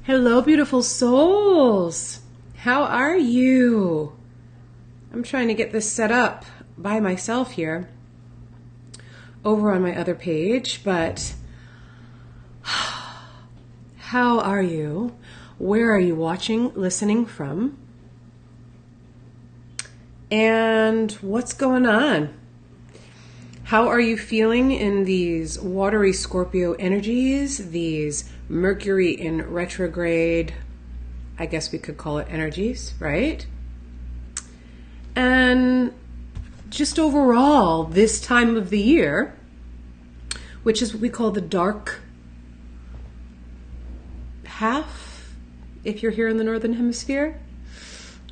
Hello, beautiful souls. How are you? I'm trying to get this set up by myself here over on my other page, but how are you? Where are you watching, listening from? And what's going on? How are you feeling in these watery Scorpio energies, these Mercury in retrograde, I guess we could call it energies, right? And just overall, this time of the year, which is what we call the dark half, if you're here in the Northern Hemisphere.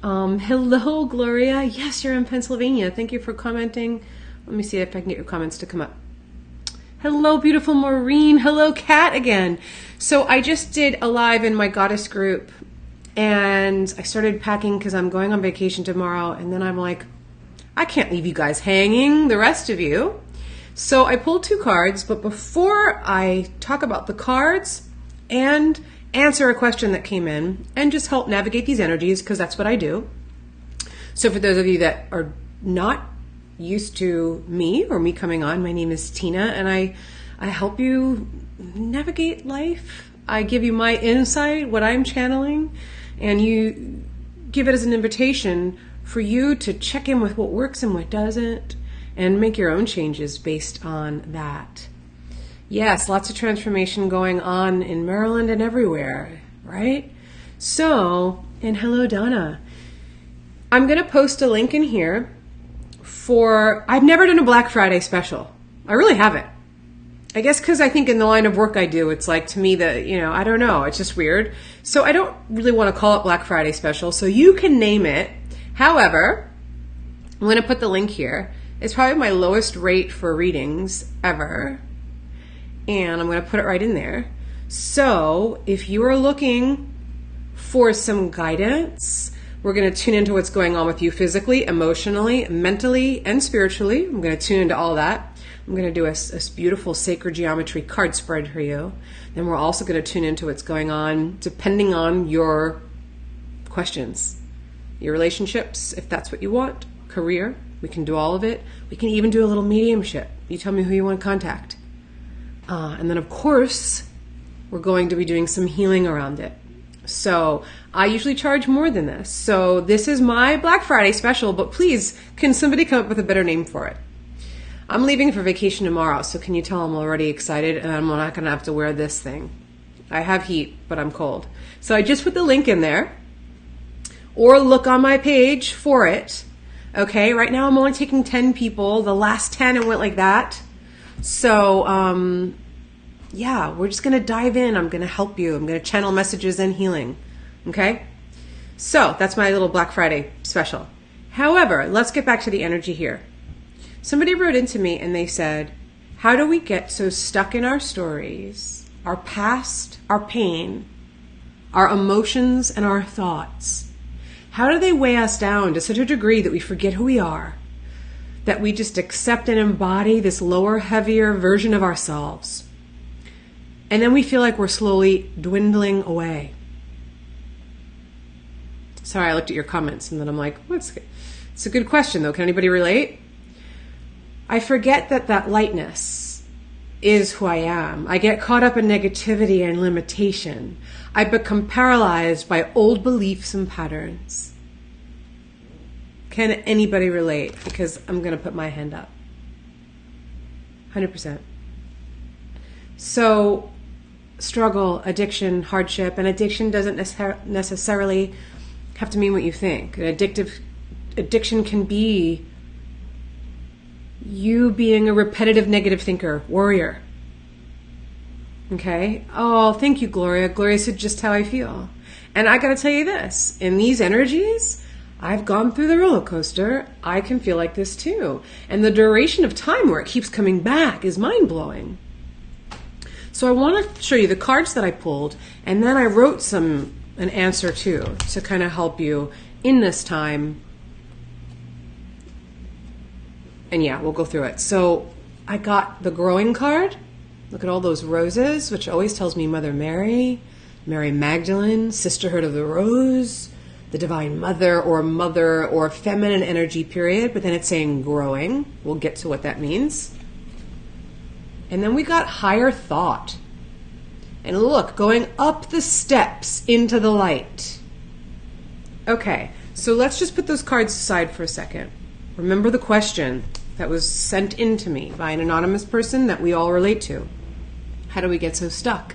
Hello, Gloria. Yes, you're in Pennsylvania. Thank you for commenting. Let me see if I can get your comments to come up. Hello, beautiful Maureen. Hello, Kat again. So I just did a live in my goddess group and I started packing because I'm going on vacation tomorrow. And then I'm like, I can't leave you guys hanging, the rest of you. So I pulled two cards, but before I talk about the cards and answer a question that came in and just help navigate these energies, because that's what I do. So for those of you that are not used to me or me coming on, my name is Tina, and I help you navigate life. I give you my insight, what I'm channeling, and you give it as an invitation for you to check in with what works and what doesn't, and make your own changes based on that. Yes, lots of transformation going on in Maryland and everywhere, right? So, and hello, Donna. I'm going to post a link in here I've never done a Black Friday special. I really haven't. I guess because I think in the line of work I do, it's like, to me that, I don't know, it's just weird. So I don't really want to call it Black Friday special. So you can name it. However, I'm going to put the link here. It's probably my lowest rate for readings ever. And I'm going to put it right in there. So if you are looking for some guidance, we're going to tune into what's going on with you physically, emotionally, mentally, and spiritually. I'm going to tune into all that. I'm going to do a beautiful sacred geometry card spread for you. Then we're also going to tune into what's going on depending on your questions, your relationships, if that's what you want, career. We can do all of it. We can even do a little mediumship. You tell me who you want to contact. And then, of course, we're going to be doing some healing around it. So I usually charge more than this. So this is my Black Friday special, but please, can somebody come up with a better name for it? I'm leaving for vacation tomorrow, so can you tell I'm already excited and I'm not going to have to wear this thing. I have heat, but I'm cold. So I just put the link in there, or look on my page for it. Okay, right now I'm only taking 10 people. The last 10, it went like that. So, yeah, we're just going to dive in. I'm going to help you. I'm going to channel messages and healing. Okay? So that's my little Black Friday special. However, let's get back to the energy here. Somebody wrote into me and they said, how do we get so stuck in our stories, our past, our pain, our emotions, and our thoughts? How do they weigh us down to such a degree that we forget who we are, that we just accept and embody this lower, heavier version of ourselves? And then we feel like we're slowly dwindling away. Sorry, I looked at your comments and then I'm like, it's a good question though. Can anybody relate? I forget that lightness is who I am. I get caught up in negativity and limitation. I become paralyzed by old beliefs and patterns. Can anybody relate? Because I'm going to put my hand up. 100%. So, struggle, addiction, hardship, and addiction doesn't necessarily have to mean what you think. An addiction can be you being a repetitive negative thinker, worrier. Okay? Oh, thank you, Gloria. Gloria said just how I feel. And I gotta tell you this, in these energies, I've gone through the roller coaster. I can feel like this too. And the duration of time where it keeps coming back is mind-blowing. So I want to show you the cards that I pulled, and then I wrote an answer too, to kind of help you in this time. And yeah, we'll go through it. So I got the growing card. Look at all those roses, which always tells me Mother Mary, Mary Magdalene, Sisterhood of the Rose, the Divine Mother or feminine energy period, but then it's saying growing. We'll get to what that means. And then we got higher thought. And look, going up the steps into the light. Okay, so let's just put those cards aside for a second. Remember the question that was sent in to me by an anonymous person that we all relate to. How do we get so stuck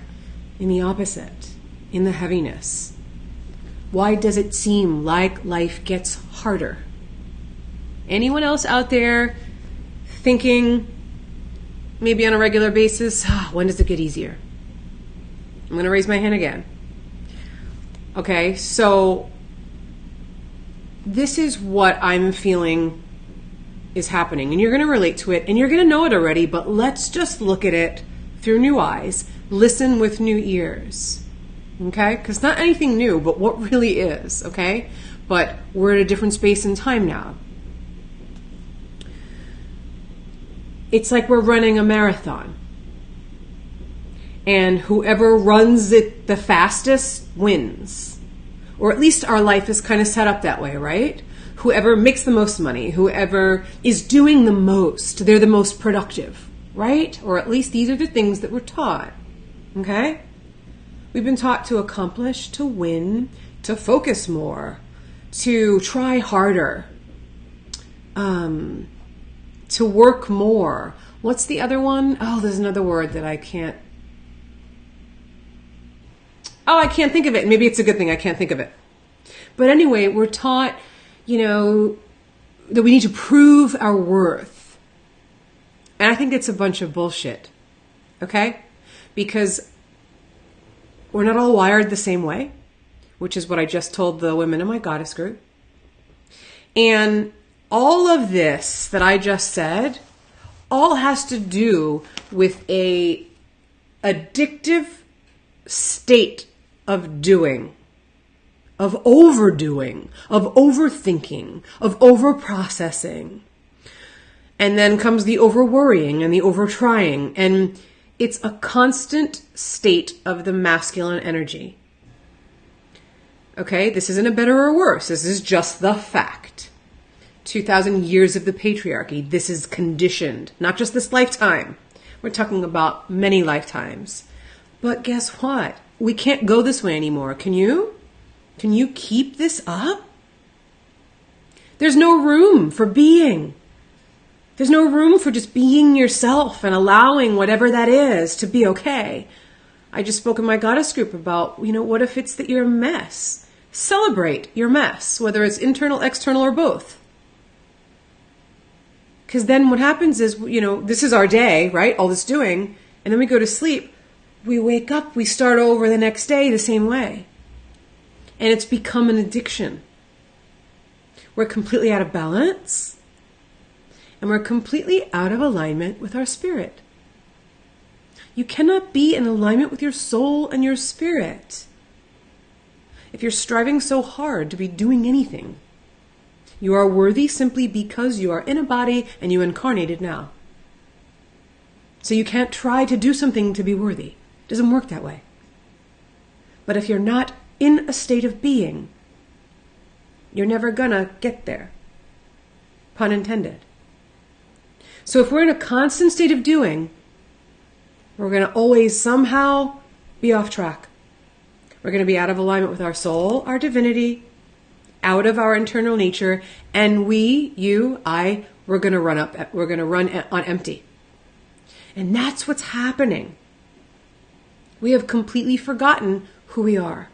in the opposite, in the heaviness? Why does it seem like life gets harder? Anyone else out there thinking maybe on a regular basis, when does it get easier? I'm going to raise my hand again. Okay, so this is what I'm feeling is happening. And you're going to relate to it, and you're going to know it already, but let's just look at it through new eyes. Listen with new ears. Okay? Because not anything new, but what really is. Okay? But we're at a different space and time now. It's like we're running a marathon. And whoever runs it the fastest wins. Or at least our life is kind of set up that way, right? Whoever makes the most money, whoever is doing the most, they're the most productive, right? Or at least these are the things that we're taught, okay? We've been taught to accomplish, to win, to focus more, to try harder, to work more. What's the other one? Oh, there's another word that I can't think of it. Maybe it's a good thing I can't think of it. But anyway, we're taught, that we need to prove our worth. And I think it's a bunch of bullshit. Okay? Because we're not all wired the same way, which is what I just told the women in my goddess group. And all of this that I just said, all has to do with a addictive state of doing, of overdoing, of overthinking, of overprocessing. And then comes the overworrying and the overtrying. And it's a constant state of the masculine energy. Okay, this isn't a better or worse. This is just the fact. 2,000 years of the patriarchy. This is conditioned. Not just this lifetime. We're talking about many lifetimes. But guess what? We can't go this way anymore. Can you? Can you keep this up? There's no room for being. There's no room for just being yourself and allowing whatever that is to be okay. I just spoke in my goddess group about, what if it's that you're a mess? Celebrate your mess, whether it's internal, external, or both. Because then what happens is, this is our day, right? All this doing. And then we go to sleep. We wake up, we start over the next day the same way. And it's become an addiction. We're completely out of balance. And we're completely out of alignment with our spirit. You cannot be in alignment with your soul and your spirit if you're striving so hard to be doing anything. You are worthy simply because you are in a body and you incarnated now. So you can't try to do something to be worthy. It doesn't work that way. But if you're not in a state of being, you're never gonna get there. Pun intended. So if we're in a constant state of doing, we're gonna always somehow be off track. We're gonna be out of alignment with our soul, our divinity, out of our internal nature, and we're gonna run on empty. And that's what's happening. We have completely forgotten who we are.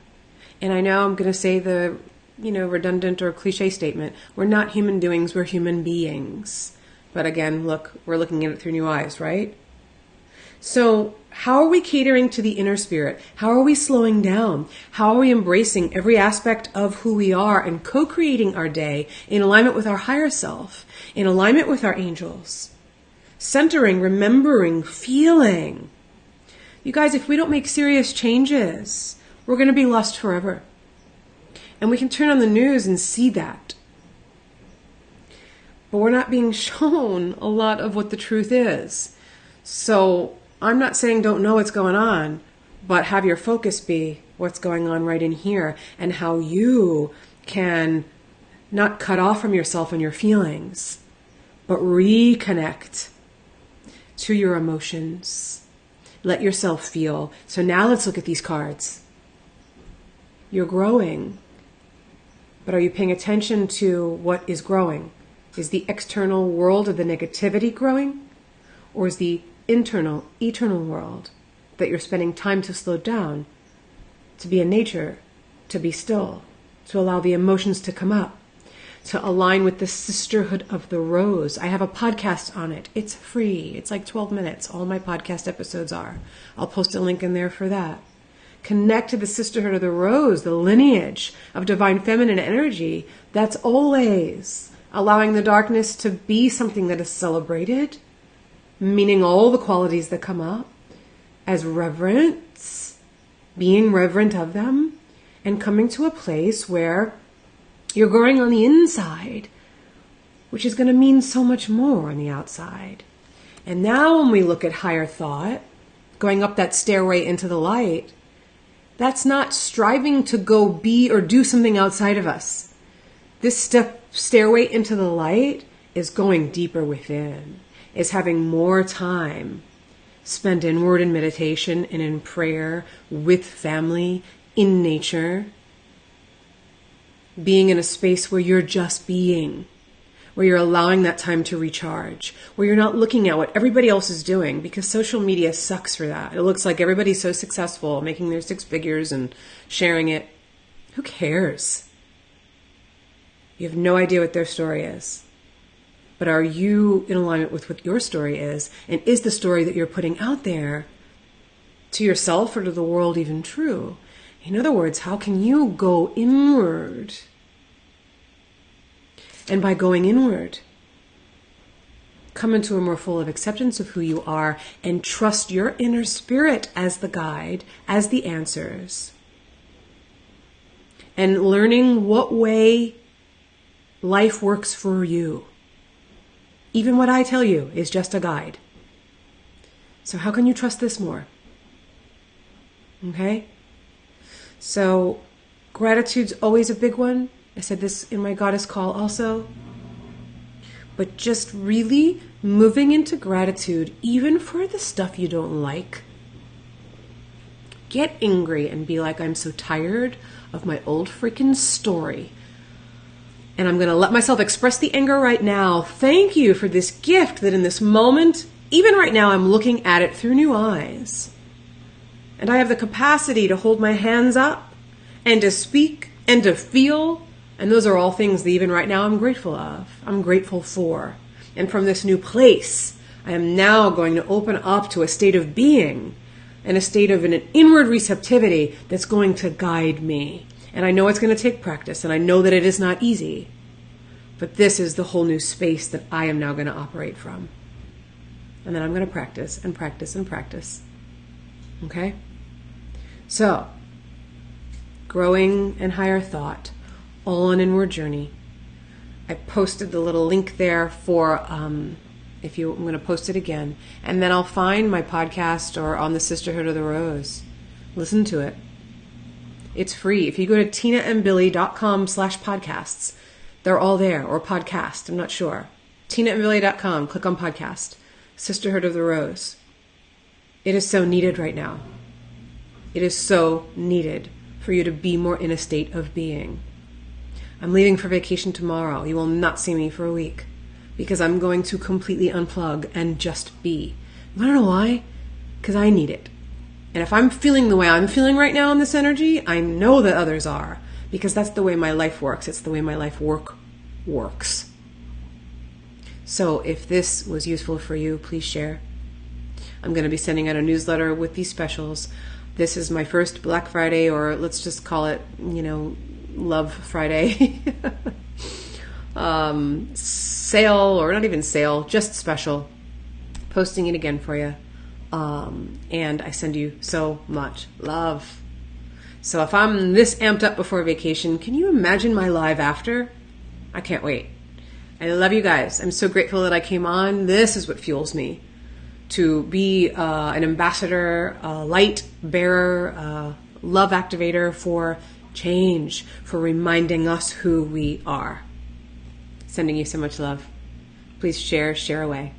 And I know I'm going to say the, redundant or cliche statement. We're not human doings, we're human beings. But again, look, we're looking at it through new eyes, right? So how are we catering to the inner spirit? How are we slowing down? How are we embracing every aspect of who we are and co-creating our day in alignment with our higher self, in alignment with our angels? Centering, remembering, feeling. You guys, if we don't make serious changes, we're going to be lost forever. And we can turn on the news and see that. But we're not being shown a lot of what the truth is. So I'm not saying don't know what's going on, but have your focus be, what's going on right in here and how you can not cut off from yourself and your feelings, but reconnect to your emotions. Let yourself feel. So now let's look at these cards. You're growing, but are you paying attention to what is growing? Is the external world of the negativity growing? Or is the internal, eternal world that you're spending time to slow down, to be in nature, to be still, to allow the emotions to come up, to align with the sisterhood of the rose? I have a podcast on it. It's free. It's like 12 minutes. All my podcast episodes are. I'll post a link in there for that. Connect to the sisterhood of the rose, the lineage of divine feminine energy that's always allowing the darkness to be something that is celebrated, meaning all the qualities that come up as reverence, being reverent of them, and coming to a place where you're growing on the inside, which is going to mean so much more on the outside. And now when we look at higher thought, going up that stairway into the light, that's not striving to go be or do something outside of us. This stairway into the light is going deeper within, is having more time spent inward in meditation and in prayer, with family, in nature, being in a space where you're just being, where you're allowing that time to recharge, where you're not looking at what everybody else is doing, because social media sucks for that. It looks like everybody's so successful, making their 6 figures and sharing it. Who cares? You have no idea what their story is. But are you in alignment with what your story is? And is the story that you're putting out there to yourself or to the world even true? In other words, how can you go inward? And by going inward, come into a more full of acceptance of who you are and trust your inner spirit as the guide, as the answers. And learning what way life works for you. Even what I tell you is just a guide. So how can you trust this more? Okay? So gratitude's always a big one. I said this in my goddess call also. But just really moving into gratitude, even for the stuff you don't like. Get angry and be like, I'm so tired of my old freaking story. And I'm going to let myself express the anger right now. Thank you for this gift that in this moment, even right now, I'm looking at it through new eyes. And I have the capacity to hold my hands up and to speak and to feel. And those are all things that even right now I'm grateful of. I'm grateful for. And from this new place, I am now going to open up to a state of being and a state of an inward receptivity that's going to guide me. And I know it's going to take practice, and I know that it is not easy. But this is the whole new space that I am now going to operate from. And then I'm going to practice and practice and practice. Okay? So, growing and higher thought, all an inward journey. I posted the little link there for, I'm going to post it again. And then I'll find my podcast or on the Sisterhood of the Rose. Listen to it. It's free. If you go to tinaandbilly.com/podcasts, they're all there, or podcast, I'm not sure. tinaandbilly.com, click on podcast. Sisterhood of the Rose. It is so needed right now. It is so needed for you to be more in a state of being. I'm leaving for vacation tomorrow. You will not see me for a week because I'm going to completely unplug and just be. You want to know why? Because I need it. And if I'm feeling the way I'm feeling right now in this energy, I know that others are, because that's the way my life works. It's the way my life works. So if this was useful for you, please share. I'm going to be sending out a newsletter with these specials. This is my first Black Friday, or let's just call it, Love Friday. Sale, or not even sale, just special. Posting it again for you. And I send you so much love. So if I'm this amped up before vacation, can you imagine my live after? I can't wait. I love you guys. I'm so grateful that I came on. This is what fuels me. To be an ambassador, a light bearer, love activator for change, for reminding us who we are. Sending you so much love. Please share away.